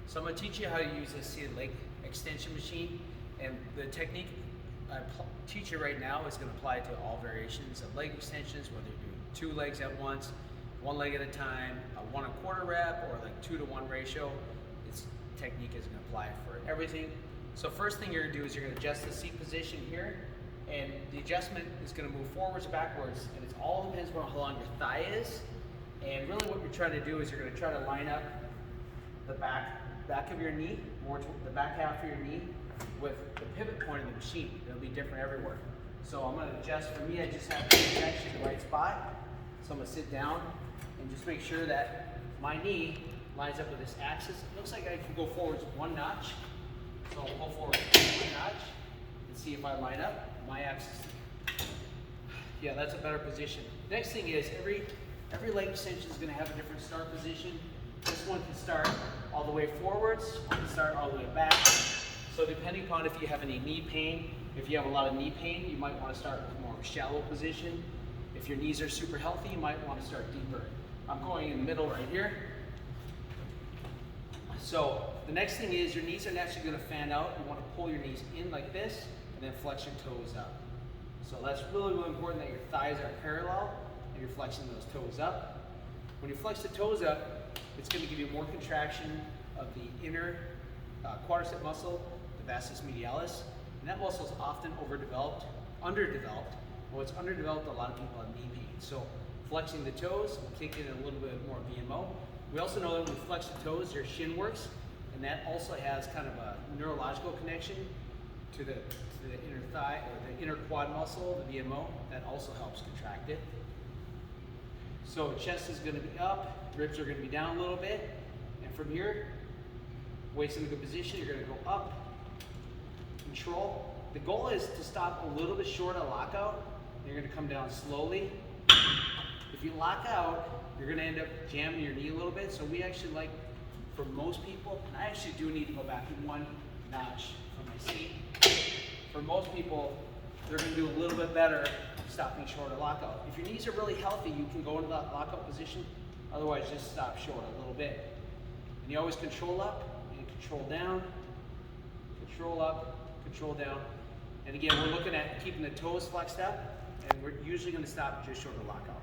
So I'm going to teach you how to use this seated leg extension machine, and the technique I teach you right now is going to apply to all variations of leg extensions, whether you're doing 2 legs at once, 1 leg at a time, a 1 1/4 rep, or like 2 to 1 ratio. This technique is going to apply for everything. So first thing you're going to do is you're going to adjust the seat position here, and the adjustment is going to move forwards, backwards, and it all depends on how long your thigh is. And really what you're trying to do is you're going to try to line up the back of your knee, more to the back half of your knee, with the pivot point of the machine. It'll be different everywhere. So I'm going to adjust. For me, I just have to actually the right spot. So I'm going to sit down and just make sure that my knee lines up with this axis. It looks like I can go forwards 1 notch. So I'll go forward 1 notch and see if I line up my axis. Yeah, that's a better position. Next thing is every leg extension is going to have a different start position. This one can start all the way forwards, one can start all the way back. So depending upon if you have any knee pain, if you have a lot of knee pain, you might want to start with more of a shallow position. If your knees are super healthy, you might want to start deeper. I'm going in the middle right here. So the next thing is your knees are naturally going to fan out. You want to pull your knees in like this and then flex your toes up. So that's really, really important that your thighs are parallel and you're flexing those toes up. When you flex the toes up, it's going to give you more contraction of the inner quadricep muscle, the vastus medialis, and that muscle is often underdeveloped. When it's underdeveloped, a lot of people have knee pain. So flexing the toes will kick in a little bit more VMO. We also know that when we flex the toes, your shin works, and that also has kind of a neurological connection to the inner thigh, or the inner quad muscle, the VMO. That also helps contract it. So chest is going to be up, ribs are going to be down a little bit, and from here, waist in a good position, you're going to go up, control. The goal is to stop a little bit short of lockout. You're going to come down slowly. If you lock out, you're going to end up jamming your knee a little bit. So we actually like, for most people, and I actually do need to go back 1 notch from my seat. For most people, they're going to do a little bit better stopping short of lockout. If your knees are really healthy, you can go into that lockout position. Otherwise, just stop short a little bit. And you always control up and control down, control up, control down. And again, we're looking at keeping the toes flexed up, and we're usually going to stop just short of lockout.